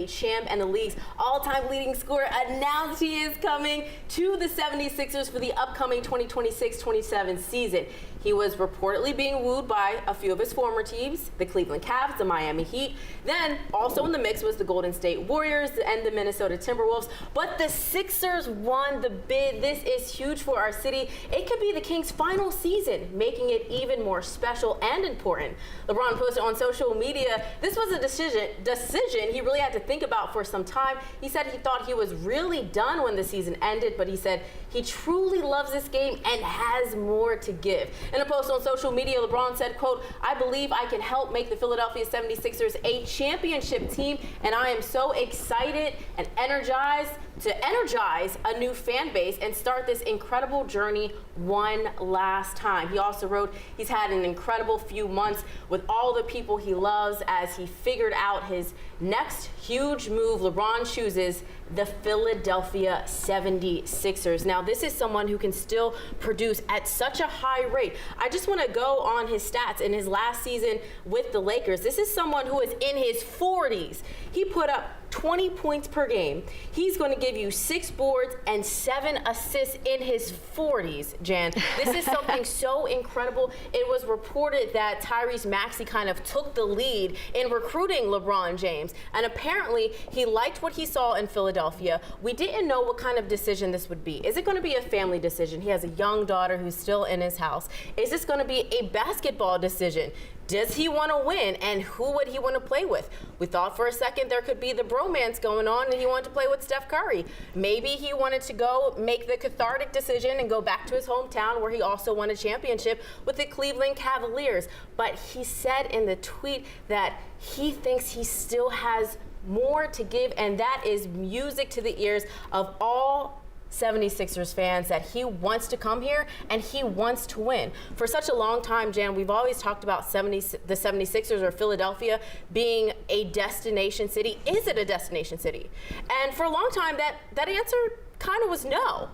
champ and the league's all-time leading scorer announced he is coming to the 76ers for the upcoming 2026-27 season. He was reportedly being wooed by a few of his former teams, the Cleveland Cavs, the Miami Heat. Then also in the mix was the Golden State Warriors and the Minnesota Timberwolves. But the Sixers won the bid. This is huge for our city. It could be the Kings' final season, making it even more special and important. LeBron posted on social media, this was a decision he really had to think about for some time. He said he thought he was really done when the season ended, but he said he truly loves this game and has more to give. In a post on social media, LeBron said, quote, "I believe I can help make the Philadelphia 76ers a championship team, and I am so excited and energized to energize a new fan base and start this incredible journey one last time." He also wrote he's had an incredible few months with all the people he loves as he figured out his next huge move. LeBron chooses the Philadelphia 76ers. Now, this is someone who can still produce at such a high rate. I just want to go on his stats in his last season with the Lakers. This is someone who is in his 40s. He put up 20 points per game. He's going to give you 6 boards and 7 assists in his 40s, Jan. This is something so incredible. It was reported that Tyrese Maxey kind of took the lead in recruiting LeBron James, and apparently he liked what he saw in Philadelphia. We didn't know what kind of decision this would be. Is it going to be a family decision? He has a young daughter who's still in his house. Is this going to be a basketball decision? Does he want to win, and who would he want to play with? We thought for a second there could be the bromance going on and he wanted to play with Steph Curry. Maybe he wanted to go make the cathartic decision and go back to his hometown where he also won a championship with the Cleveland Cavaliers. But he said in the tweet that he thinks he still has more to give, and that is music to the ears of all 76ers fans, that he wants to come here and he wants to win. For such a long time, Jan, we've always talked about the 76ers or Philadelphia being a destination city. Is it a destination city? And for a long time, that answer kind of was no.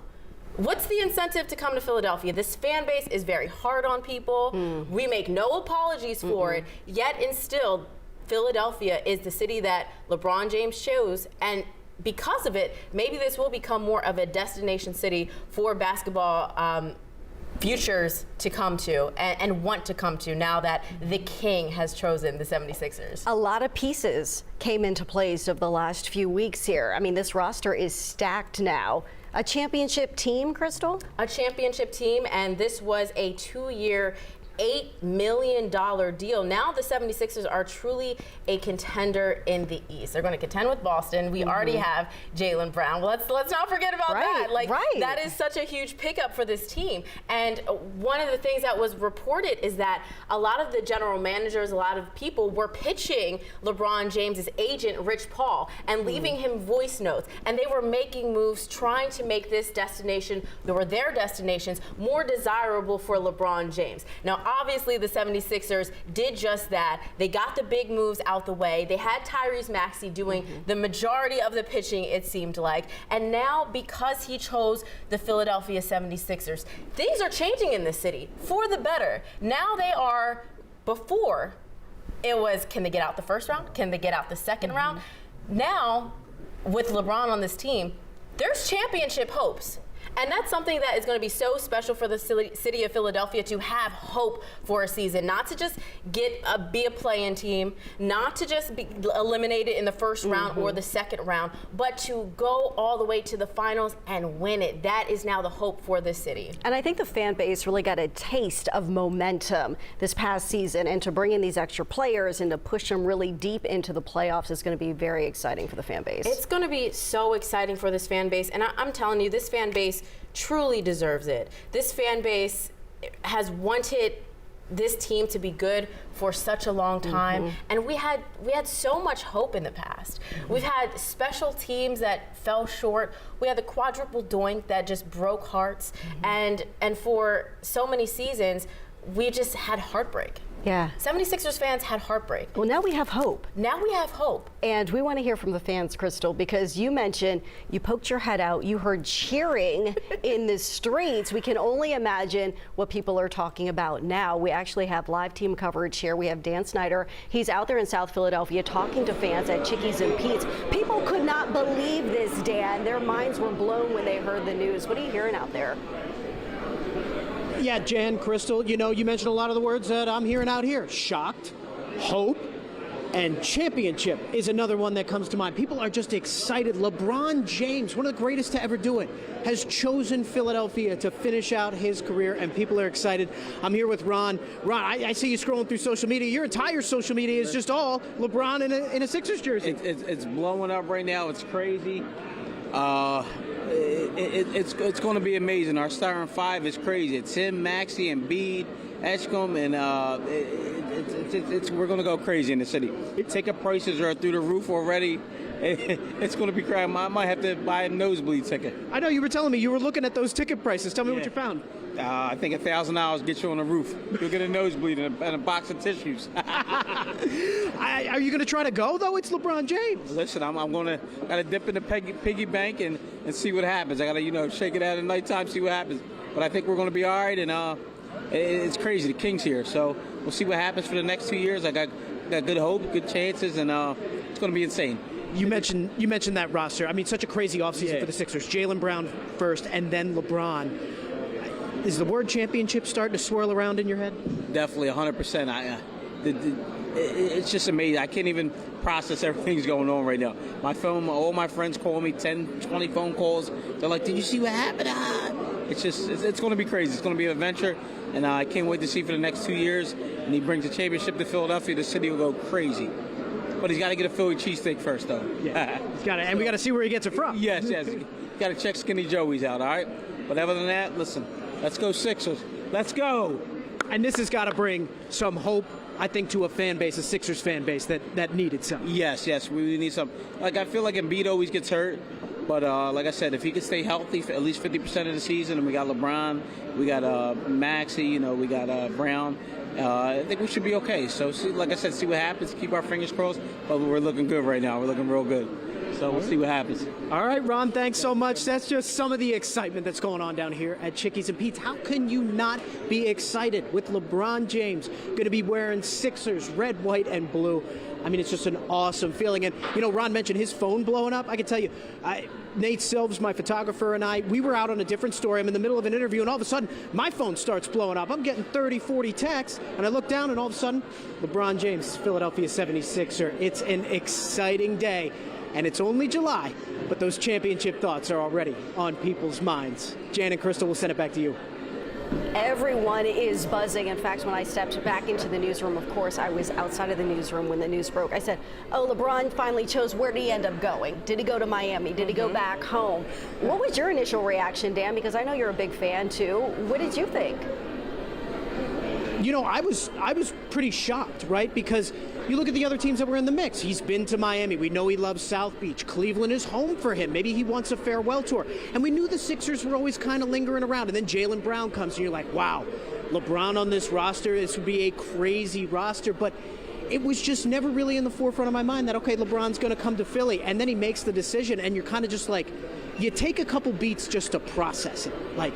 What's the incentive to come to Philadelphia? This fan base is very hard on people. We make no apologies for it, yet and still, Philadelphia is the city that LeBron James chose, and because of it, maybe this will become more of a destination city for basketball futures to come to and want to come to now that the king has chosen the 76ers. A lot of pieces came into place over the last few weeks here. I mean, this roster is stacked now. A championship team, Crystal? A championship team, and this was a 2-year, $8 million deal. Now the 76ers are truly a contender in the East. They're going to contend with Boston. We already have Jaylen Brown. Let's not forget about that. That is such a huge pickup for this team. And one of the things that was reported is that a lot of the general managers, a lot of people were pitching LeBron James's agent, Rich Paul, and leaving him voice notes. And they were making moves trying to make this destination, or their destinations, more desirable for LeBron James. Now, obviously, the 76ers did just that. They got the big moves out the way. They had Tyrese Maxey doing the majority of the pitching, it seemed like. And now, because he chose the Philadelphia 76ers, things are changing in this city for the better. Now they are, before, it was, can they get out the first round? Can they get out the second round? Now, with LeBron on this team, there's championship hopes. And that's something that is going to be so special for the city of Philadelphia, to have hope for a season, not to just be a play-in team, not to just be eliminated in the first round or the second round, but to go all the way to the finals and win it. That is now the hope for this city. And I think the fan base really got a taste of momentum this past season, and to bring in these extra players and to push them really deep into the playoffs is going to be very exciting for the fan base. It's going to be so exciting for this fan base, and I'm telling you, this fan base truly deserves it. This fan base has wanted this team to be good for such a long time, and we had so much hope in the past. We've had special teams that fell short. We had the quadruple doink that just broke hearts, and for so many seasons we just had heartbreak. Yeah. 76ers fans had heartbreak. Well, now we have hope. Now we have hope. And we want to hear from the fans, Crystal, because you mentioned you poked your head out, you heard cheering in the streets. We can only imagine what people are talking about now. We actually have live team coverage here. We have Dan Snyder. He's out there in South Philadelphia talking to fans at Chickies and Pete's. People could not believe this, Dan. Their minds were blown when they heard the news. What are you hearing out there? Yeah, Jan, Crystal, you know, you mentioned a lot of the words that I'm hearing out here. Shocked, hope, and championship is another one that comes to mind. People are just excited. LeBron James, one of the greatest to ever do it, has chosen Philadelphia to finish out his career, and people are excited. I'm here with Ron. Ron, I see you scrolling through social media. Your entire social media is just all LeBron in a Sixers jersey. It's blowing up right now. It's crazy. It's going to be amazing. Our starting five is crazy. It's him, Maxey, and Embiid, Edgecombe, and we're going to go crazy in the city. Ticket prices are through the roof already. It's going to be crazy. I might have to buy a nosebleed ticket. I know you were telling me you were looking at those ticket prices. Tell me what you found. I think $1,000 gets you on the roof. You'll get a nosebleed and a box of tissues. Are you going to try to go, though? It's LeBron James. Listen, I'm going to got to dip in the piggy bank and see what happens. I got to, shake it out at nighttime, see what happens. But I think we're going to be all right, and it's crazy. The King's here, so we'll see what happens for the next 2 years. I got good hope, good chances, and it's going to be insane. You mentioned that roster. I mean, such a crazy offseason for the Sixers. Jaylen Brown first, and then LeBron. Is the word championship starting to swirl around in your head? Definitely, 100%. It's just amazing. I can't even process everything's going on right now. All my friends call me, 10, 20 phone calls. They're like, did you see what happened? It's going to be crazy. It's going to be an adventure, and I can't wait to see for the next 2 years. And he brings a championship to Philadelphia. The city will go crazy. But he's got to get a Philly cheesesteak first, though. Yeah, he's got to, and we got to see where he gets it from. Yes. Got to check Skinny Joey's out, all right? But other than that, listen, let's go Sixers. Let's go. And this has got to bring some hope, I think, to a fan base, a Sixers fan base that needed some. Yes, we need some. Like, I feel like Embiid always gets hurt. But like I said, if he could stay healthy for at least 50% of the season, and we got LeBron, we got Maxey, we got Brown, I think we should be okay. So, like I said, see what happens. Keep our fingers crossed. But we're looking good right now. We're looking real good. So we'll see what happens. All right, Ron, thanks so much. That's just some of the excitement that's going on down here at Chickies and Pete's. How can you not be excited with LeBron James going to be wearing Sixers red, white, and blue? I mean, it's just an awesome feeling. And, Ron mentioned his phone blowing up. I can tell you, Nate Silves, my photographer, and we were out on a different story. I'm in the middle of an interview, and all of a sudden, my phone starts blowing up. I'm getting 30, 40 texts, and I look down, and all of a sudden, LeBron James, Philadelphia 76er. It's an exciting day. And it's only July, but those championship thoughts are already on people's minds. Jan and Crystal, we'll send it back to you. Everyone is buzzing. In fact, when I stepped back into the newsroom, of course, I was outside of the newsroom when the news broke. I said, oh, LeBron finally chose. Where did he end up going? Did he go to Miami? Did he go back home? What was your initial reaction, Dan? Because I know you're a big fan, too. What did you think? I was pretty shocked, right? Because you look at the other teams that were in the mix. He's been to Miami. We know he loves South Beach. Cleveland is home for him. Maybe he wants a farewell tour. And we knew the Sixers were always kind of lingering around. And then Jaylen Brown comes, and you're like, wow, LeBron on this roster, this would be a crazy roster. But it was just never really in the forefront of my mind that, okay, LeBron's going to come to Philly. And then he makes the decision, and you're kind of just like, you take a couple beats just to process it. Like,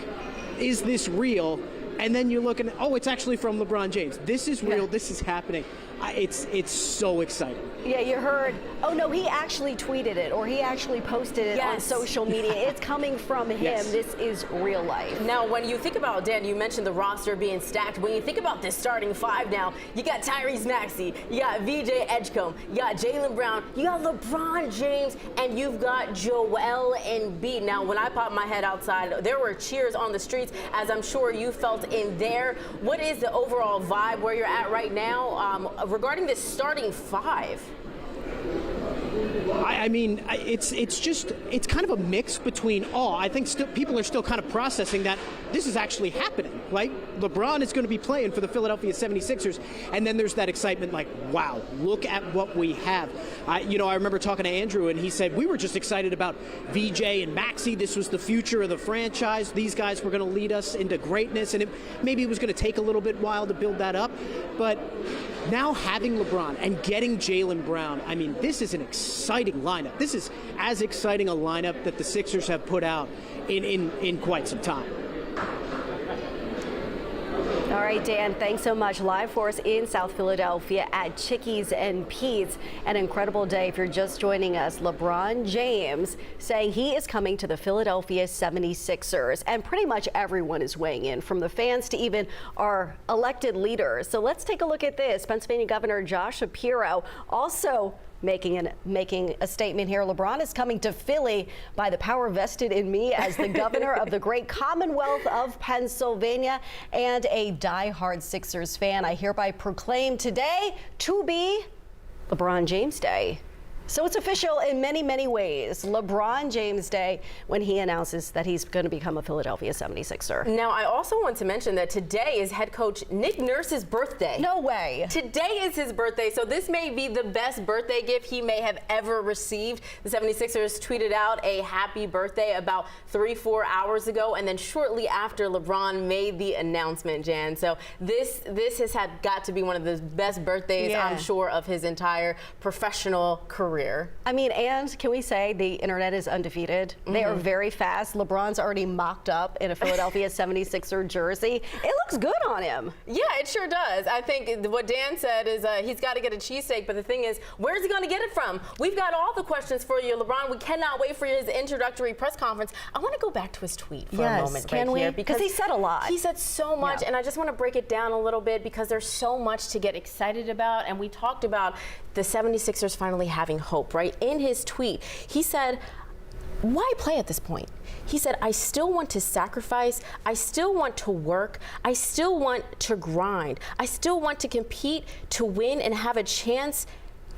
is this real? And then you're looking, it's actually from LeBron James. This is real. Yeah. This is happening. It's so exciting. Yeah, you heard, oh no, he actually tweeted it, or he actually posted it on social media. It's coming from him. Yes. This is real life. Now, when you think about, Dan, you mentioned the roster being stacked. When you think about this starting five now, you got Tyrese Maxey, you got VJ Edgecombe, you got Jaylen Brown, you got LeBron James, and you've got Joel Embiid. Now, when I popped my head outside, there were cheers on the streets, as I'm sure you felt in there. What is the overall vibe where you're at right now regarding this starting five? I mean, it's kind of a mix between awe. I think people are still kind of processing that this is actually happening. like LeBron is going to be playing for the Philadelphia 76ers, and then there's that excitement like, wow, look at what we have. I remember talking to Andrew, and he said, we were just excited about VJ and Maxey. This was the future of the franchise. These guys were going to lead us into greatness, and maybe it was going to take a little bit while to build that up. But now having LeBron and getting Jaylen Brown, I mean, this is an exciting lineup. This is as exciting a lineup that the Sixers have put out in quite some time. All right, Dan, thanks so much. Live for us in South Philadelphia at Chickies and Pete's. An incredible day if you're just joining us. LeBron James saying he is coming to the Philadelphia 76ers. And pretty much everyone is weighing in, from the fans to even our elected leaders. So let's take a look at this. Pennsylvania Governor Josh Shapiro also making a statement here. LeBron is coming to Philly by the power vested in me as the governor of the great Commonwealth of Pennsylvania and a diehard Sixers fan. I hereby proclaim today to be LeBron James Day. So it's official in many, many ways. LeBron James Day, when he announces that he's going to become a Philadelphia 76er. Now, I also want to mention that today is head coach Nick Nurse's birthday. No way. Today is his birthday, so this may be the best birthday gift he may have ever received. The 76ers tweeted out a happy birthday about 3-4 hours ago, and then shortly after, LeBron made the announcement, Jan. So this has got to be one of the best birthdays, I'm sure, of his entire professional career. I mean, and can we say the internet is undefeated? They are very fast. LeBron's already mocked up in a Philadelphia 76er jersey. It looks good on him. Yeah, it sure does. I think what Dan said is he's got to get a cheesesteak, but the thing is, where's he going to get it from? We've got all the questions for you, LeBron. We cannot wait for his introductory press conference. I want to go back to his tweet for a moment here, because he said a lot. He said so much, and I just want to break it down a little bit because there's so much to get excited about, and we talked about the 76ers finally having hope, right? In his tweet, he said, why play at this point? He said, I still want to sacrifice. I still want to work. I still want to grind. I still want to compete, to win, and have a chance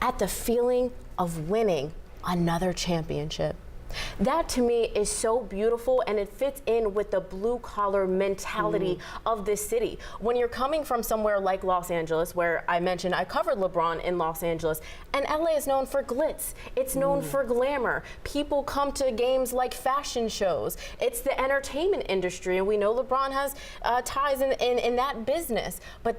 at the feeling of winning another championship. That to me is so beautiful, and it fits in with the blue collar mentality of this city. When you're coming from somewhere like Los Angeles, where I mentioned I covered LeBron in Los Angeles, and LA is known for glitz. It's known for glamour. People come to games like fashion shows. It's the entertainment industry, and we know LeBron has ties in that business. But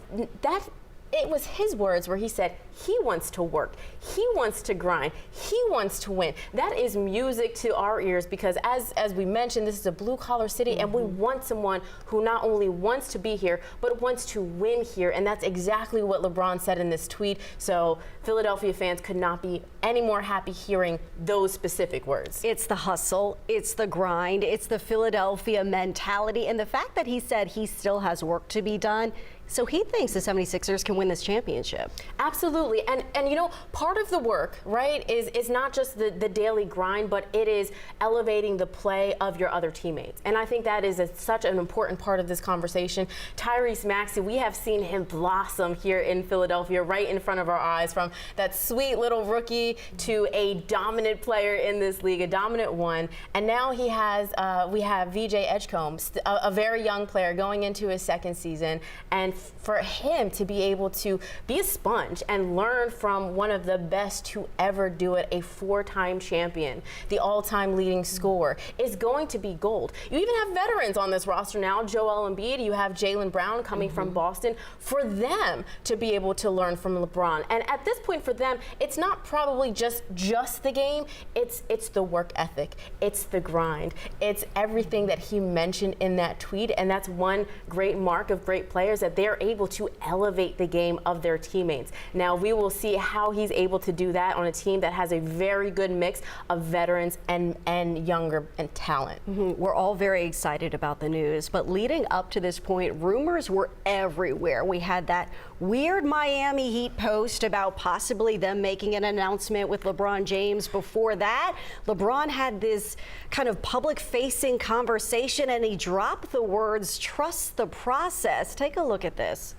it was his words where he said he wants to work, he wants to grind, he wants to win. That is music to our ears because as we mentioned, this is a blue collar city and we want someone who not only wants to be here, but wants to win here. And that's exactly what LeBron said in this tweet. So Philadelphia fans could not be any more happy hearing those specific words. It's the hustle, it's the grind, it's the Philadelphia mentality, and the fact that he said he still has work to be done. So he thinks the 76ers can win this championship. Absolutely. And you know, part of the work, right, is not just the daily grind, but it is elevating the play of your other teammates. And I think that is such an important part of this conversation. Tyrese Maxey, we have seen him blossom here in Philadelphia right in front of our eyes, from that sweet little rookie to a dominant player in this league, a dominant one. And now we have VJ Edgecombe, a very young player going into his second season. And for him to be able to be a sponge and learn from one of the best to ever do it, a 4-time champion, the all-time leading scorer, is going to be gold. You even have veterans on this roster now, Joel Embiid, you have Jaylen Brown coming from Boston, for them to be able to learn from LeBron. And at this point for them, it's not probably just the game, it's the work ethic, it's the grind, it's everything that he mentioned in that tweet. And that's one great mark of great players, that they're able to elevate the game of their teammates. Now we will see how he's able to do that on a team that has a very good mix of veterans and younger and talent. We're all very excited about the news, but leading up to this point, rumors were everywhere. We had that weird Miami Heat post about possibly them making an announcement with LeBron James. Before that, LeBron had this kind of public-facing conversation, and he dropped the words, "Trust the process." Take a look at this.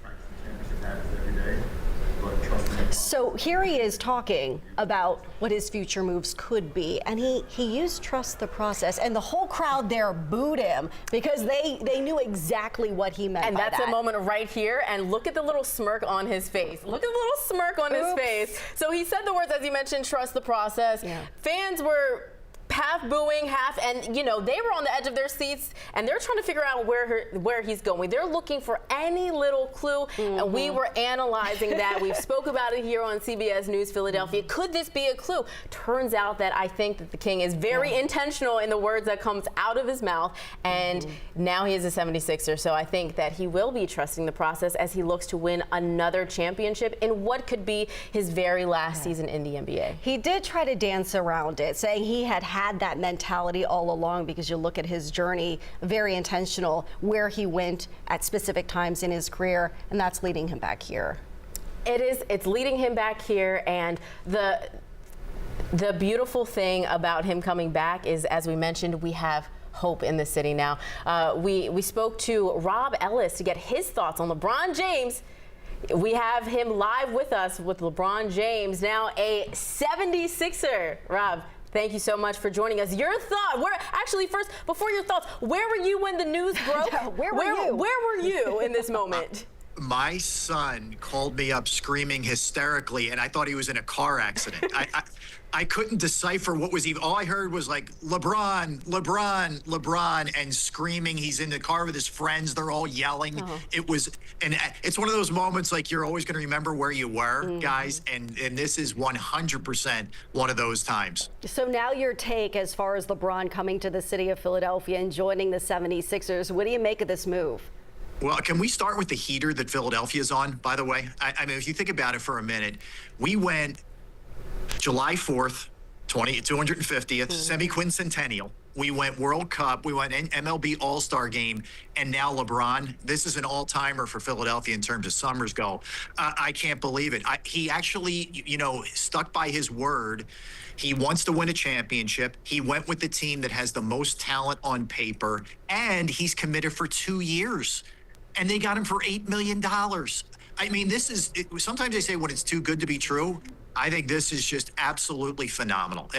So here he is talking about what his future moves could be, and he used trust the process, and the whole crowd there booed him because they knew exactly what he meant. And by that's that. a moment right here, and look at the little smirk on his face. Look at the little smirk on his face. So he said the words, as you mentioned, trust the process. Yeah. Fans were half booing, half, and you know, they were on the edge of their seats, and they're trying to figure out where he's going. They're looking for any little clue, and we were analyzing that. We've spoke about it here on CBS News Philadelphia. Could this be a clue? Turns out that I think that the King is very intentional in the words that comes out of his mouth, and now he is a 76er, so I think that he will be trusting the process as he looks to win another championship in what could be his very last season in the NBA. He did try to dance around it, saying he had that mentality all along, because you look at his journey, very intentional, where he went at specific times in his career, and that's leading him back here. It's leading him back here, and the beautiful thing about him coming back is, as we mentioned, we have hope in the city now. We spoke to Rob Ellis to get his thoughts on LeBron James. We have him live with us with LeBron James, now a 76er. Rob, thank you so much for joining us. Your thought, actually, first, before your thoughts, where were you when the news broke? Where were you in this moment? My son called me up screaming hysterically, and I thought he was in a car accident. I couldn't decipher what was even. All I heard was like LeBron, LeBron, LeBron, and screaming. He's in the car with his friends. They're all yelling. It was, and it's one of those moments like you're always going to remember where you were, guys. And this is 100% one of those times. So now your take as far as LeBron coming to the city of Philadelphia and joining the 76ers. What do you make of this move? Well, can we start with the heater that Philadelphia's on, by the way? I mean, if you think about it for a minute, we went July 4th, 250th, semi-quincentennial. We went World Cup, we went MLB All-Star Game, and now LeBron. This is an all-timer for Philadelphia in terms of summers go. I can't believe it. He actually, you know, stuck by his word. He wants to win a championship. He went with the team that has the most talent on paper, and he's committed for 2 years. And they got him for $8 million. I mean, sometimes they say when it's too good to be true. I think this is just absolutely phenomenal.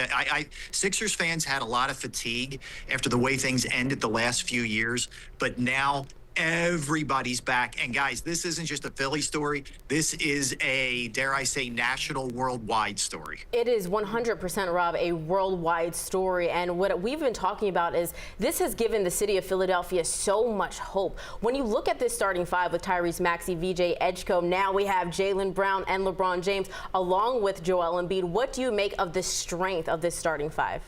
Sixers fans had a lot of fatigue after the way things ended the last few years, but now everybody's back. And guys, this isn't just a Philly story. This is a, dare I say, national, worldwide story. It is 100%, Rob, a worldwide story. And what we've been talking about is this has given the city of Philadelphia so much hope. When you look at this starting five with Tyrese Maxey, VJ Edgecombe, now we have Jaylen Brown and LeBron James, along with Joel Embiid. What do you make of the strength of this starting five?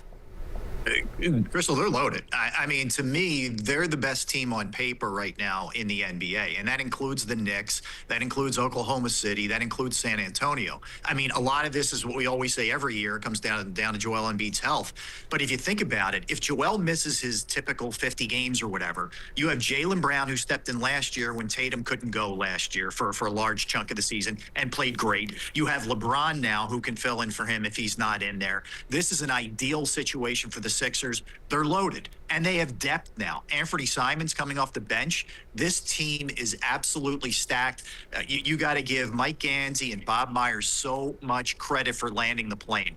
Crystal, they're loaded. I mean, to me, they're the best team on paper right now in the NBA, and that includes the Knicks, that includes Oklahoma City, that includes San Antonio. I mean, a lot of this is what we always say every year. It comes down to Joel Embiid's health. But if you think about it, if Joel misses his typical 50 games or whatever, you have Jaylen Brown, who stepped in last year when Tatum couldn't go last year for a large chunk of the season and played great. You have LeBron now, who can fill in for him if he's not in there. This is an ideal situation for the Sixers. They're loaded, and they have depth now. Anthony Simons coming off the bench. This team is absolutely stacked. You got to give Mike Gansey and Bob Myers so much credit for landing the plane.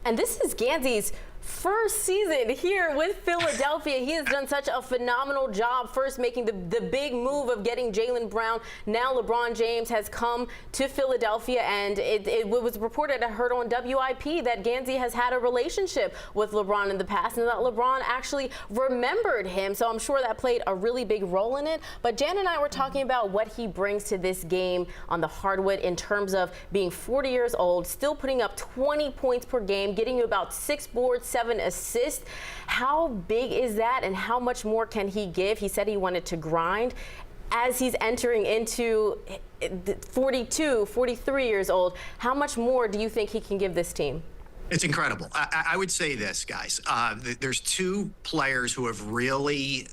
And this is Gansey's first season here with Philadelphia. He has done such a phenomenal job, first making the big move of getting Jaylen Brown. Now LeBron James has come to Philadelphia, and it was reported, I heard on WIP, that Gansey has had a relationship with LeBron in the past, and that LeBron actually remembered him. So I'm sure that played a really big role in it. But Jan and I were talking about what he brings to this game on the hardwood in terms of being 40 years old, still putting up 20 points per game, getting you about 6 boards, 7 assists. How big is that, and how much more can he give? He said he wanted to grind. As he's entering into 42, 43 years old, how much more do you think he can give this team? It's incredible. I would say this, guys. There's two players who have really,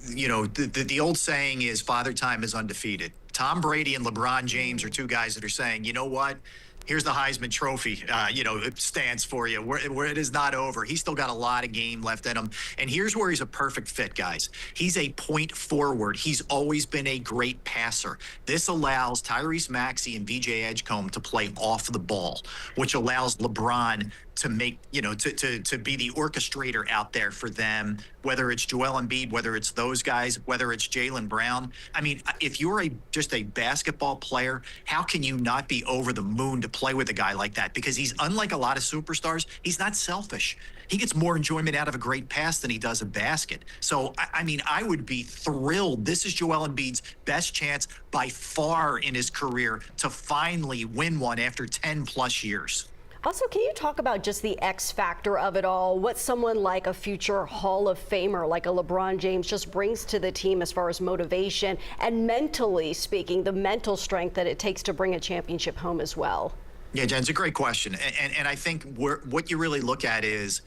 the old saying is Father Time is undefeated. Tom Brady and LeBron James are two guys that are saying, you know what? Here's the Heisman Trophy, it stands for you, where it is not over. He's still got a lot of game left in him. And here's where he's a perfect fit, guys. He's a point forward. He's always been a great passer. This allows Tyrese Maxey and VJ Edgecombe to play off the ball, which allows LeBron to make, to be the orchestrator out there for them, whether it's Joel Embiid, whether it's those guys, whether it's Jaylen Brown. I mean, if you're just a basketball player, how can you not be over the moon to play with a guy like that? Because he's, unlike a lot of superstars, he's not selfish. He gets more enjoyment out of a great pass than he does a basket. So, I mean, I would be thrilled. This is Joel Embiid's best chance by far in his career to finally win one after 10 plus years. Also, can you talk about just the X factor of it all? What someone like a future Hall of Famer like a LeBron James just brings to the team as far as motivation and mentally speaking, the mental strength that it takes to bring a championship home as well? Yeah, Jen, it's a great question. And I think what you really look at is,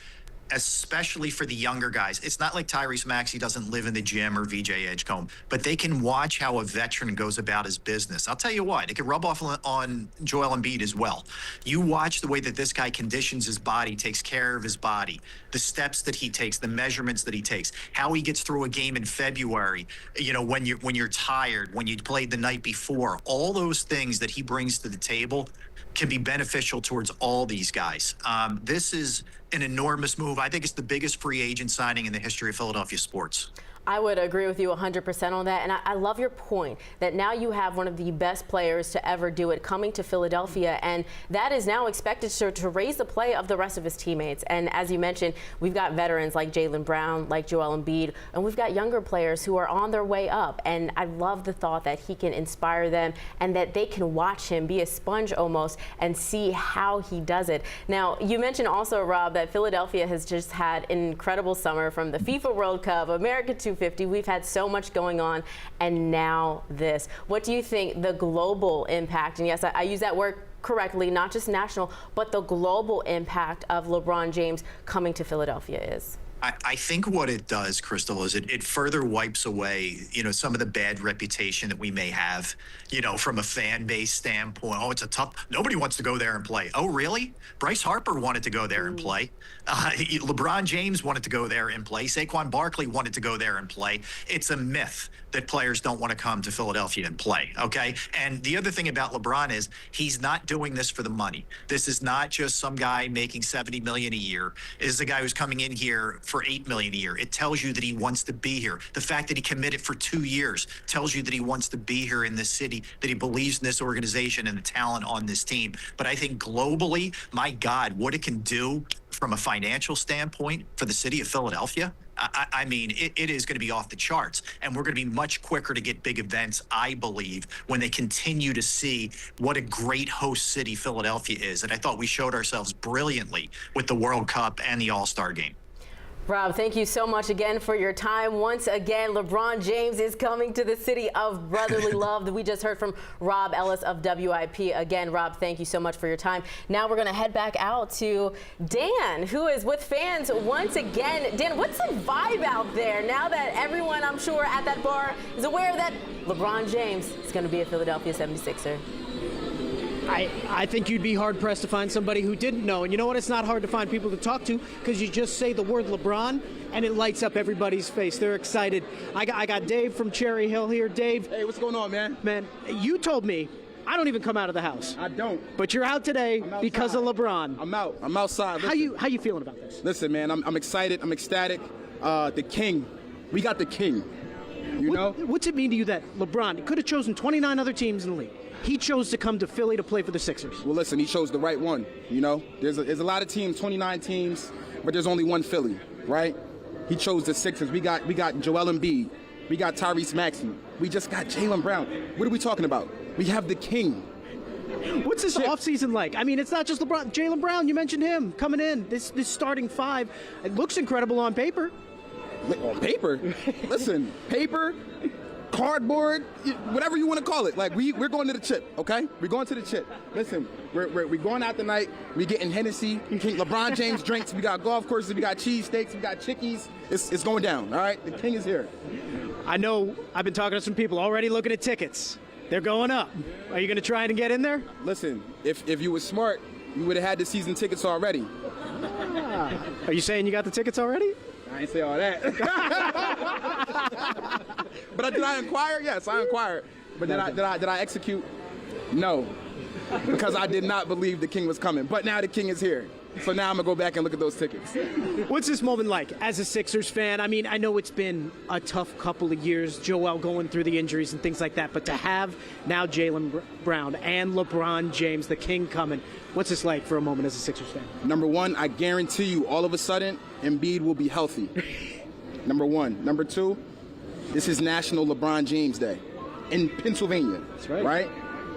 especially for the younger guys, it's not like Tyrese Maxey doesn't live in the gym or VJ Edgecombe, but they can watch how a veteran goes about his business. I'll tell you what, it can rub off on Joel Embiid as well. You watch the way that this guy conditions his body, takes care of his body, the steps that he takes, the measurements that he takes, how he gets through a game in February, when you're tired, when you played the night before, all those things that he brings to the table can be beneficial towards all these guys. This is an enormous move. I think it's the biggest free agent signing in the history of Philadelphia sports. I would agree with you 100% on that. And I love your point that now you have one of the best players to ever do it coming to Philadelphia. And that is now expected to raise the play of the rest of his teammates. And as you mentioned, we've got veterans like Jaylen Brown, like Joel Embiid, and we've got younger players who are on their way up. And I love the thought that he can inspire them and that they can watch him be a sponge almost and see how he does it. Now, you mentioned also, Rob, that Philadelphia has just had an incredible summer from the FIFA World Cup, America 250. We've had so much going on, and now this. What do you think the global impact, and yes, I use that word correctly, not just national, but the global impact of LeBron James coming to Philadelphia is? I think what it does, Crystal, is it further wipes away, some of the bad reputation that we may have, from a fan base standpoint. Oh, it's nobody wants to go there and play. Oh, really? Bryce Harper wanted to go there and play. LeBron James wanted to go there and play. Saquon Barkley wanted to go there and play. It's a myth that players don't want to come to Philadelphia and play, okay? And the other thing about LeBron is he's not doing this for the money. This is not just some guy making $70 million a year. This is a guy who's coming in here for $8 million a year. It tells you that he wants to be here. The fact that he committed for 2 years tells you that he wants to be here in this city, that he believes in this organization and the talent on this team. But I think globally, my God, what it can do from a financial standpoint for the city of Philadelphia, I mean, it is going to be off the charts, and we're going to be much quicker to get big events, I believe, when they continue to see what a great host city Philadelphia is. And I thought we showed ourselves brilliantly with the World Cup and the All-Star game. Rob, thank you so much again for your time. Once again, LeBron James is coming to the city of brotherly love. We just heard from Rob Ellis of WIP. Again, Rob, thank you so much for your time. Now we're going to head back out to Dan, who is with fans once again. Dan, what's the vibe out there now that everyone, I'm sure, at that bar is aware that LeBron James is going to be a Philadelphia 76er? I think you'd be hard-pressed to find somebody who didn't know. And you know what? It's not hard to find people to talk to because you just say the word LeBron and it lights up everybody's face. They're excited. I got Dave from Cherry Hill here. Dave. Hey, what's going on, man? Man, you told me I don't even come out of the house. I don't. But you're out today because of LeBron. I'm out. I'm outside. Listen. How you feeling about this? Listen, man, I'm excited. I'm ecstatic. The king. We got the king. You know? What's it mean to you that LeBron could have chosen 29 other teams in the league? He chose to come to Philly to play for the Sixers. Well, listen, he chose the right one. You know, there's a lot of teams, 29 teams, but there's only one Philly, right? He chose the Sixers. We got Joel Embiid. We got Tyrese Maxey. We just got Jaylen Brown. What are we talking about? We have the king. What's this offseason like? I mean, it's not just LeBron. Jaylen Brown, you mentioned him coming in. This starting five, it looks incredible on paper. On paper? Listen, paper, cardboard, whatever you want to call it. Like, we're going to the chip, okay? We're going to the chip. Listen, we're going out tonight. We're getting Hennessy, LeBron James drinks. We got golf courses. We got cheesesteaks. We got chickies. It's going down, all right? The king is here. I know I've been talking to some people already looking at tickets. They're going up. Are you going to try and get in there? Listen, if you were smart, you would have had the season tickets already. Are you saying you got the tickets already? I ain't say all that. But did I inquire? Yes, I inquired. But did I execute? No, because I did not believe the king was coming. But now the king is here. So now I'm going to go back and look at those tickets. What's this moment like as a Sixers fan? I mean, I know it's been a tough couple of years, Joel going through the injuries and things like that, but to have now Jaylen Brown and LeBron James, the king, coming, what's this like for a moment as a Sixers fan? Number one, I guarantee you all of a sudden, Embiid will be healthy. Number one. Number two, this is National LeBron James Day in Pennsylvania. That's right. Right?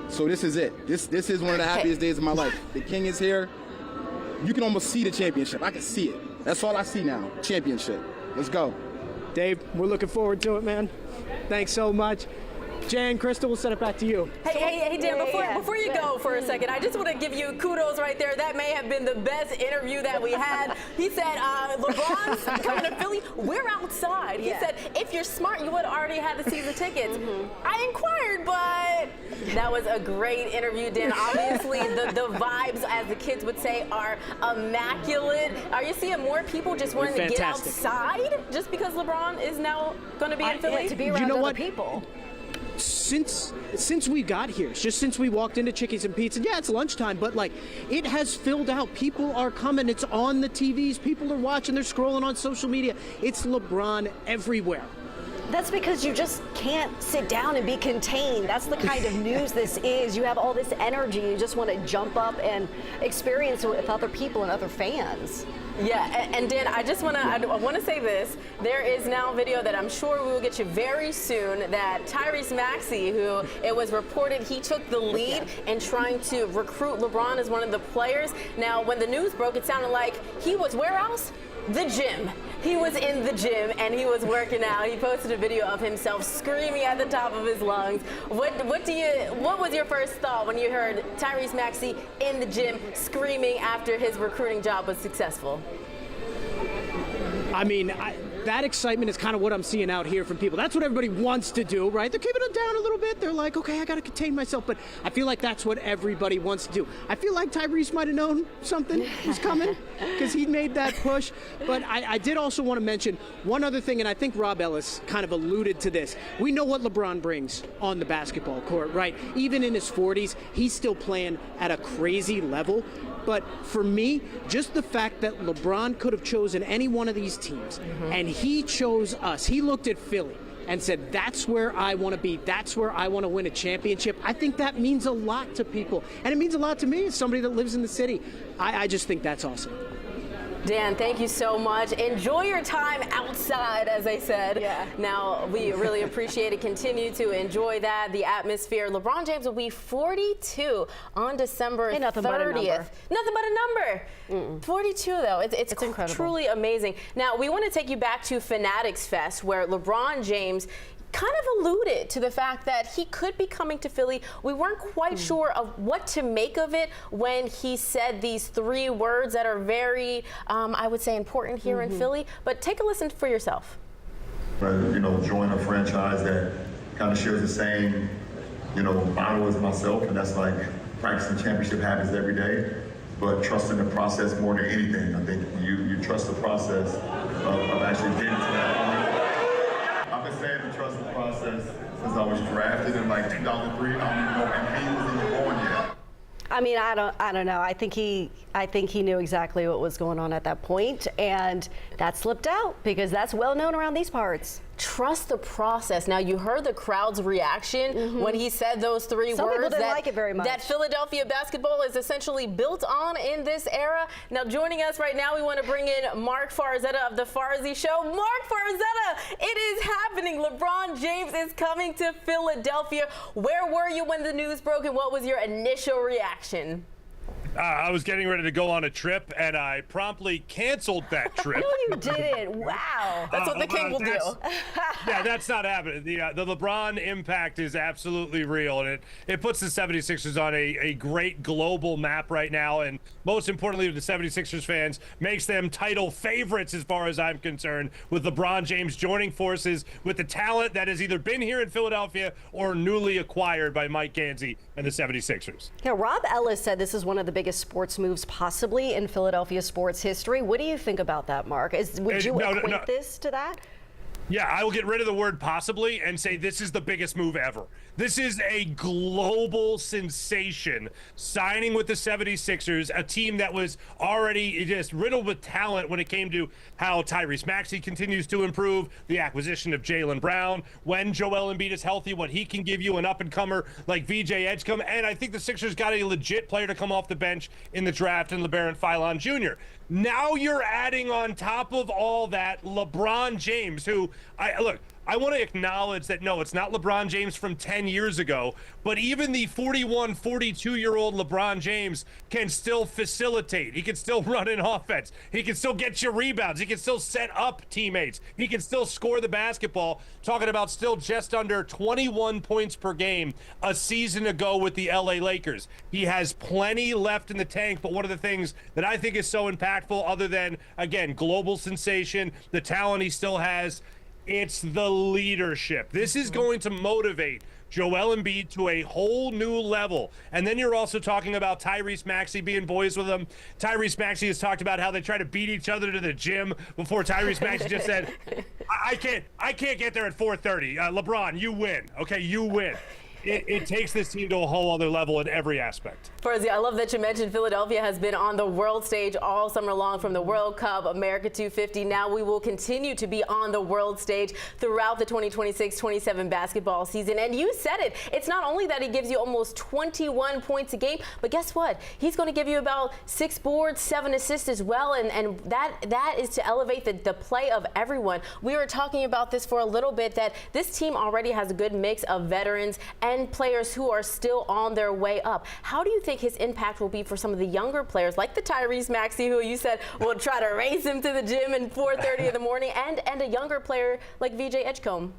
So this is it. This is one of the happiest days of my life. The king is here. You can almost see the championship. I can see it. That's all I see now. Championship. Let's go. Dave, we're looking forward to it, man. Thanks so much. Jay and Crystal, we'll send it back to you. Hey, Dan, before you go for a second, I just want to give you kudos right there. That may have been the best interview that we had. He said, LeBron's coming to Philly. We're outside. He said, if you're smart, you would have already had the season tickets. I inquired, but that was a great interview, Dan. Obviously, the vibes, as the kids would say, are immaculate. Are you seeing more people just wanting to get outside just because LeBron is now going to be in Philly? To be around other people. Since we got here, just since we walked into Chickies and Pete's, and yeah, it's lunchtime, but like it has filled out. People are coming. It's on the TVs. People are watching. They're scrolling on social media. It's LeBron everywhere. That's because you just can't sit down and be contained. That's the kind of news this is. You have all this energy. You just want to jump up and experience it with other people and other fans. Yeah, and Dan, I want to say this. There is now video that I'm sure we will get you very soon that Tyrese Maxey, who it was reported he took the lead in trying to recruit LeBron as one of the players. Now, when the news broke, it sounded like he was where else? The gym. He was in the gym and he was working out. He posted a video of himself screaming at the top of his lungs. What was your first thought when you heard Tyrese Maxey in the gym screaming after his recruiting job was successful? I mean, that excitement is kind of what I'm seeing out here from people. That's what everybody wants to do, right? They're keeping it down a little bit. They're like, okay, I got to contain myself. But I feel like that's what everybody wants to do. I feel like Tyrese might have known something was coming because he made that push. But I did also want to mention one other thing, and I think Rob Ellis kind of alluded to this. We know what LeBron brings on the basketball court, right? Even in his 40s, he's still playing at a crazy level. But for me, just the fact that LeBron could have chosen any one of these teams, and he chose us. He looked at Philly and said, that's where I want to be. That's where I want to win a championship. I think that means a lot to people. And it means a lot to me as somebody that lives in the city. I just think that's awesome. Dan, thank you so much. Enjoy your time outside, as I said. Yeah. Now, we really appreciate it. Continue to enjoy that, the atmosphere. LeBron James will be 42 on December 30th. Nothing but a number. Nothing but a number. 42, though. It's incredible. Truly amazing. Now, we want to take you back to Fanatics Fest, where LeBron James kind of alluded to the fact that he could be coming to Philly. We weren't quite sure of what to make of it when he said these 3 words that are very, I would say, important here in Philly. But take a listen for yourself. Join a franchise that kind of shares the same, motto as myself, and that's like practicing championship habits every day, but trusting the process more than anything. I think you trust the process of actually getting to that point. I've been saying to trust the process since I was drafted in like 2003. I don't even know if he was even born yet. I mean, I don't know. I think he knew exactly what was going on at that point, and that slipped out because that's well known around these parts. Trust the process. Now, you heard the crowd's reaction when he said those 3 Some words. people didn't like it very much. That Philadelphia basketball is essentially built on in this era. Now, joining us right now, we want to bring in Mark Farzetta of the Farzy Show. Mark Farzetta, it is happening. LeBron James is coming to Philadelphia. Where were you when the news broke, and what was your initial reaction? I was getting ready to go on a trip, and I promptly canceled that trip. No, you didn't. Wow. That's what the king will do. Yeah, that's not happening. The LeBron impact is absolutely real, and it puts the 76ers on a great global map right now, and most importantly, the 76ers fans, makes them title favorites as far as I'm concerned, with LeBron James joining forces with the talent that has either been here in Philadelphia or newly acquired by Mike Gansey and the 76ers. Yeah, Rob Ellis said this is one of the biggest sports moves possibly in Philadelphia sports history. What do you think about that, Mark? Would you equate this to that? Yeah, I will get rid of the word possibly and say this is the biggest move ever. This is a global sensation, signing with the 76ers, a team that was already just riddled with talent when it came to how Tyrese Maxey continues to improve, the acquisition of Jaylen Brown, when Joel Embiid is healthy, what he can give you, an up-and-comer like VJ Edgecombe, and I think the Sixers got a legit player to come off the bench in the draft in LeBaron Philon Jr. Now you're adding on top of all that LeBron James, who, I want to acknowledge that, no, it's not LeBron James from 10 years ago, but even the 41, 42-year-old LeBron James can still facilitate. He can still run an offense. He can still get you rebounds. He can still set up teammates. He can still score the basketball. Talking about still just under 21 points per game a season ago with the LA Lakers. He has plenty left in the tank, but one of the things that I think is so impactful, other than, again, global sensation, the talent he still has, it's the leadership. This is going to motivate Joel Embiid to a whole new level. And then you're also talking about Tyrese Maxey being boys with him. Tyrese Maxey has talked about how they try to beat each other to the gym before Tyrese Maxey just said, I can't get there at 4:30. LeBron, you win. Okay, you win. It takes this team to a whole other level in every aspect. Fauzi, I love that you mentioned Philadelphia has been on the world stage all summer long, from the World Cup, America 250. Now we will continue to be on the world stage throughout the 2026-27 basketball season. And you said it. It's not only that he gives you almost 21 points a game, but guess what? He's going to give you about 6 boards, 7 assists as well. And that is to elevate the play of everyone. We were talking about this for a little bit, that this team already has a good mix of veterans and players who are still on their way up. How do you think his impact will be for some of the younger players, like the Tyrese Maxey, who you said will try to race him to the gym at 4:30 in the morning, and a younger player like VJ Edgecombe?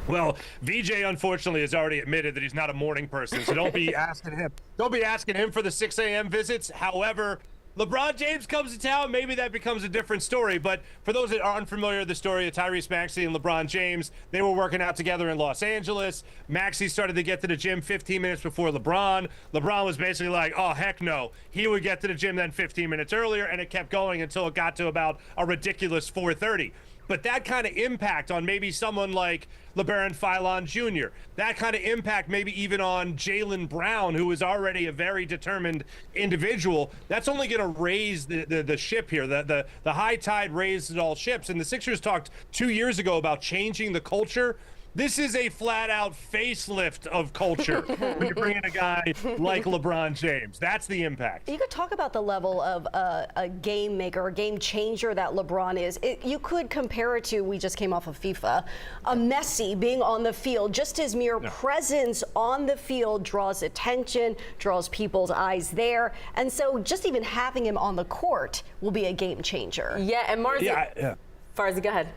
Well, VJ unfortunately has already admitted that he's not a morning person, so don't be asking him. Don't be asking him for the 6 a.m. visits. However, LeBron James comes to town, maybe that becomes a different story. But for those that are unfamiliar with the story of Tyrese Maxey and LeBron James, they were working out together in Los Angeles. Maxey started to get to the gym 15 minutes before LeBron. LeBron was basically like, oh, heck no. He would get to the gym then 15 minutes earlier, and it kept going until it got to about a ridiculous 4:30. But that kind of impact on maybe someone like LeBaron Philon Jr., that kind of impact maybe even on Jaylen Brown, who is already a very determined individual, that's only going to raise the ship here. The high tide raises all ships. And the Sixers talked 2 years ago about changing the culture. This is a flat-out facelift of culture when you bring in a guy like LeBron James. That's the impact. You could talk about the level of a game maker, a game changer that LeBron is. You could compare it to, we just came off of FIFA, a Messi being on the field. Just his mere presence on the field draws attention, draws people's eyes there. And so just even having him on the court will be a game changer. Yeah, and Marzi, Farzi, go ahead.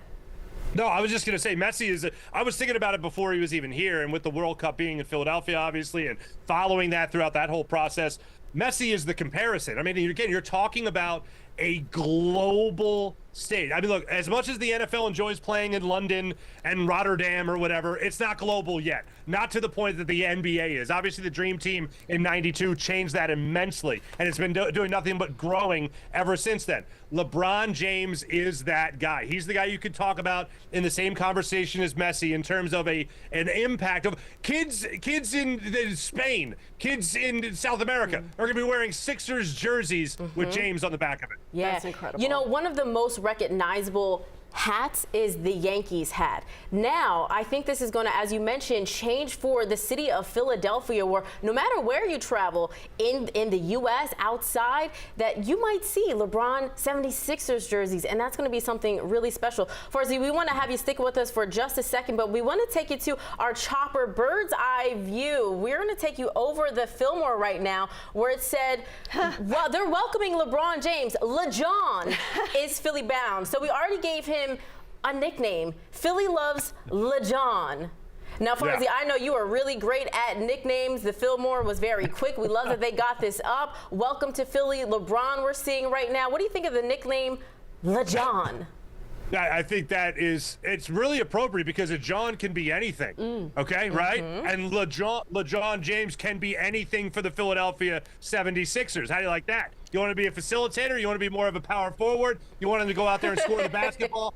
No, I was just going to say Messi is I was thinking about it before he was even here, and with the World Cup being in Philadelphia, obviously, and following that throughout that whole process, Messi is the comparison. I mean, again, you're talking about a global stage. I mean, look, as much as the NFL enjoys playing in London and Rotterdam or whatever, it's not global yet. Not to the point that the NBA is. Obviously, the Dream Team in '92 changed that immensely, and it's been doing nothing but growing ever since then. LeBron James is that guy. He's the guy you could talk about in the same conversation as Messi in terms of an impact of kids in Spain, kids in South America are going to be wearing Sixers jerseys with James on the back of it. Yeah, that's incredible. You know, one of the most recognizable hats is the Yankees hat. Now, I think this is going to, as you mentioned, change for the city of Philadelphia, where no matter where you travel in the U.S., outside, that you might see LeBron 76ers jerseys, and that's going to be something really special. Farzi, we want to have you stick with us for just a second, but we want to take you to our chopper bird's eye view. We're going to take you over the Fillmore right now, where it said, well, they're welcoming LeBron James. LeJohn is Philly bound. So we already gave him a nickname. Philly loves LeJohn. Now, Farzi, Yeah. I know you are really great at nicknames. The Fillmore was very quick. We love that they got this up. Welcome to Philly. LeBron we're seeing right now. What do you think of the nickname LeJohn? I think it's really appropriate because a John can be anything, okay, right? And LeJohn James can be anything for the Philadelphia 76ers. How do you like that? You want to be a facilitator? You want to be more of a power forward? You want him to go out there and score the basketball?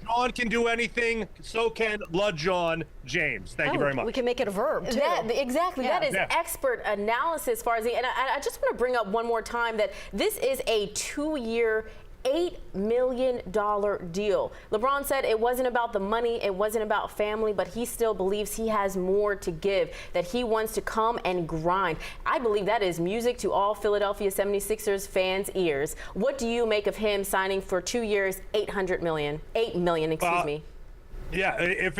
John can do anything, so can LeJohn James. Thank you very much. We can make it a verb, too. Exactly. Yeah. That is expert analysis, Farzi. And I just want to bring up one more time that this is a 2-year, $8 million deal. LeBron said it wasn't about the money, it wasn't about family, but he still believes he has more to give, that he wants to come and grind. I believe that is music to all Philadelphia 76ers fans' ears. What do you make of him signing for 2 years, $8 million, excuse me? Yeah, if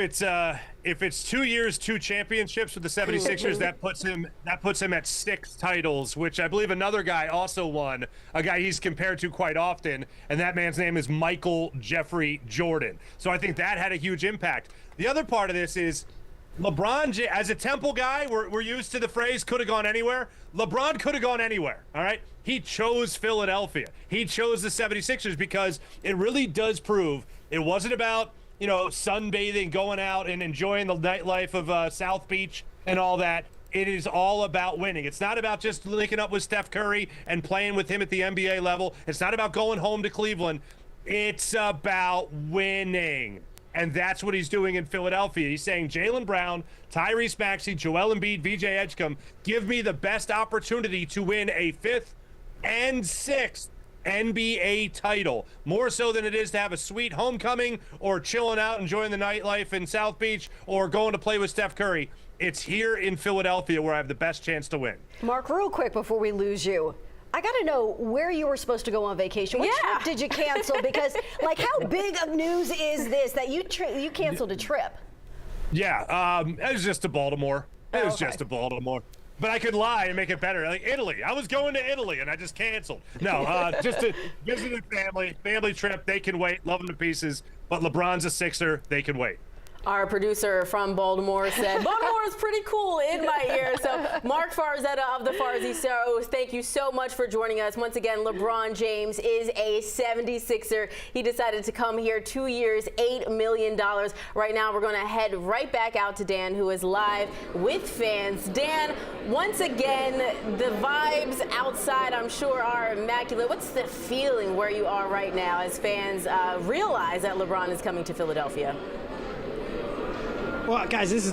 it's 2 years, 2 championships with the 76ers, that puts him at 6 titles, which I believe another guy also won, a guy he's compared to quite often, and that man's name is Michael Jeffrey Jordan. So I think that had a huge impact. The other part of this is LeBron, as a Temple guy, we're used to the phrase could have gone anywhere. LeBron could have gone anywhere, all right? He chose Philadelphia. He chose the 76ers because it really does prove it wasn't about sunbathing, going out and enjoying the nightlife of South Beach and all that. It is all about winning. It's not about just linking up with Steph Curry and playing with him at the NBA level. It's not about going home to Cleveland. It's about winning. And that's what he's doing in Philadelphia. He's saying, Jaylen Brown, Tyrese Maxey, Joel Embiid, VJ Edgecombe, give me the best opportunity to win a 5th and 6th NBA title, more so than it is to have a sweet homecoming or chilling out enjoying the nightlife in South Beach or going to play with Steph Curry. It's here in Philadelphia where I have the best chance to win. Mark, real quick before we lose you, I got to know where you were supposed to go on vacation. What trip did you cancel? Because, how big of news is this that you canceled a trip? Yeah, it was just to Baltimore. It was just to Baltimore. But I could lie and make it better. Like Italy. I was going to Italy, and I just canceled. No, just to visit a family trip. They can wait. Love them to pieces. But LeBron's a Sixer. They can wait. Our producer from Baltimore said, Baltimore is pretty cool in my ear. So Mark Farzetta of the Farzi Show, thank you so much for joining us. Once again, LeBron James is a 76er. He decided to come here, 2 years, $8 million. Right now, we're going to head right back out to Dan, who is live with fans. Dan, once again, the vibes outside, I'm sure, are immaculate. What's the feeling where you are right now as fans realize that LeBron is coming to Philadelphia? Well, guys, this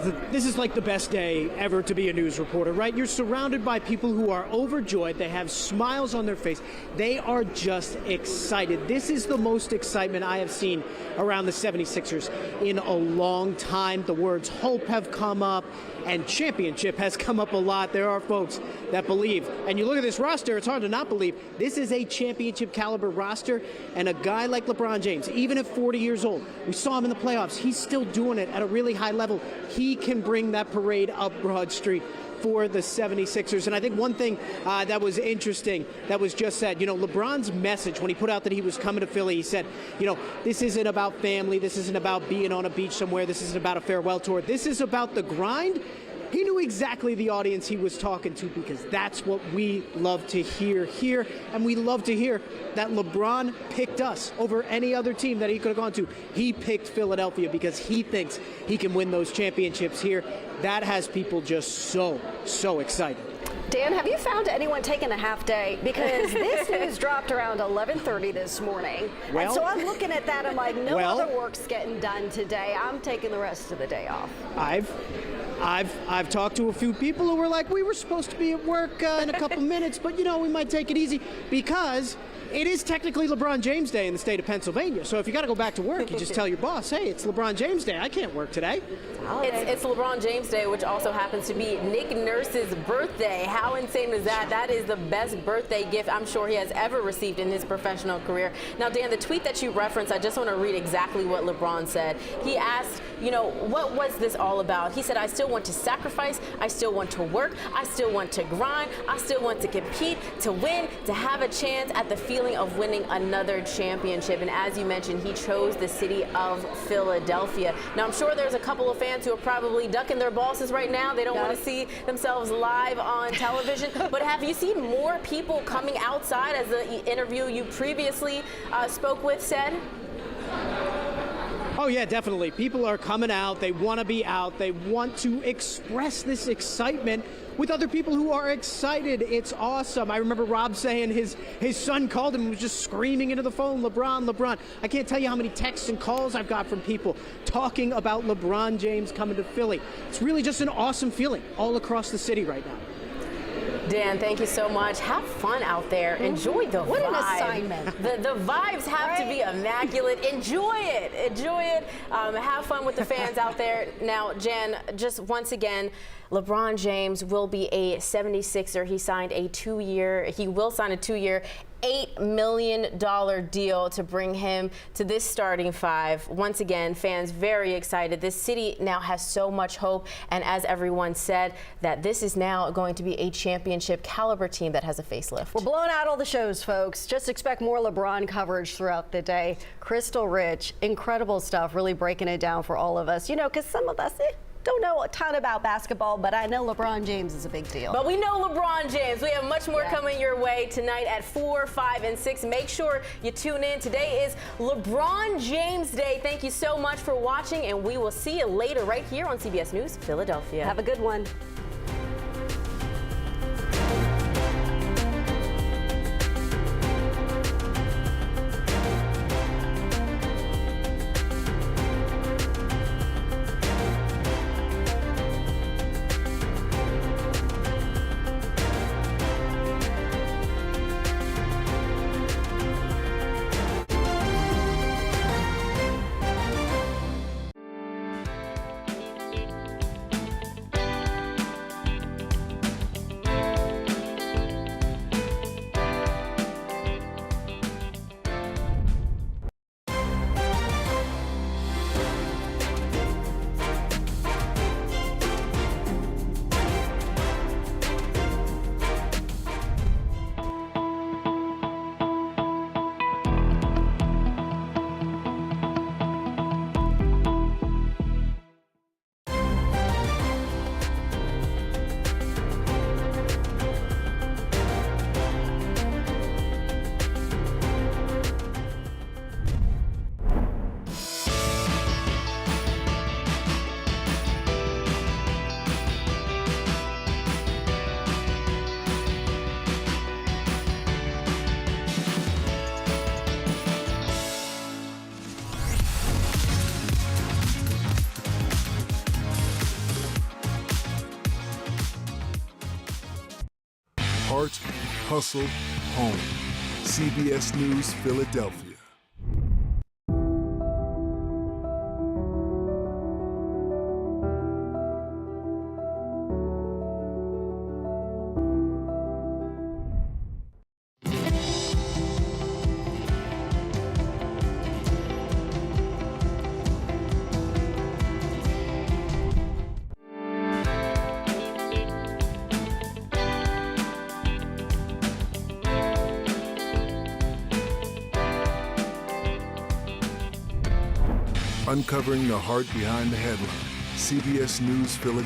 is like the best day ever to be a news reporter, right? You're surrounded by people who are overjoyed. They have smiles on their face. They are just excited. This is the most excitement I have seen around the 76ers in a long time. The words hope have come up and championship has come up a lot. There are folks that believe. And you look at this roster, it's hard to not believe. This is a championship caliber roster, and a guy like LeBron James, even at 40 years old, we saw him in the playoffs. He's still doing it at a really high level. He can bring that parade up Broad Street for the 76ers. And I think one thing that was interesting that was just said, LeBron's message when he put out that he was coming to Philly, he said, this isn't about family. This isn't about being on a beach somewhere. This isn't about a farewell tour. This is about the grind. He knew exactly the audience he was talking to, because that's what we love to hear here. And we love to hear that LeBron picked us over any other team that he could have gone to. He picked Philadelphia because he thinks he can win those championships here. That has people just so excited. Dan, have you found anyone taking a half day? Because this news dropped around 11:30 this morning. And so I'm looking at that, I'm like, no other work's getting done today. I'm taking the rest of the day off. I've talked to a few people who were like, we were supposed to be at work in a couple minutes, but we might take it easy, because It is technically LeBron James Day in the state of Pennsylvania. So if you got to go back to work, you just tell your boss, hey, it's LeBron James Day. I can't work today. It's LeBron James Day, which also happens to be Nick Nurse's birthday. How insane is that? That is the best birthday gift I'm sure he has ever received in his professional career. Now, Dan, the tweet that you referenced, I just want to read exactly what LeBron said. He asked, what was this all about? He said, I still want to sacrifice. I still want to work. I still want to grind. I still want to compete, to win, to have a chance at the feeling of winning another championship. And as you mentioned, he chose the city of Philadelphia. Now, I'm sure there's a couple of fans who are probably ducking their bosses right now. They don't want to see themselves live on television. But have you seen more people coming outside, as the interview you previously spoke with said? Oh, yeah, definitely. People are coming out. They want to be out. They want to express this excitement with other people who are excited. It's awesome. I remember Rob saying his son called him and was just screaming into the phone, LeBron, LeBron. I can't tell you how many texts and calls I've got from people talking about LeBron James coming to Philly. It's really just an awesome feeling all across the city right now. Dan, thank you so much. Have fun out there. Enjoy the vibe. What an assignment. The vibes have to be immaculate. Enjoy it. Enjoy it. Have fun with the fans out there. Now, Jen, just once again, LeBron James will be a 76er. He will sign a 2-year, $8 million deal to bring him to this starting five. Once again, fans very excited. This city now has so much hope, and as everyone said, that this is now going to be a championship caliber team that has a facelift. We're blowing out all the shows, folks. Just expect more LeBron coverage throughout the day. Crystal Rich, incredible stuff, really breaking it down for all of us. Because some of us don't know a ton about basketball, but I know LeBron James is a big deal. But we know LeBron James. We have much more coming your way tonight at 4, 5, and 6. Make sure you tune in. Today is LeBron James Day. Thank you so much for watching, and we will see you later right here on CBS News Philadelphia. Have a good one. Heart, hustle, home. CBS News Philadelphia. Uncovering the heart behind the headline. CBS News Philadelphia.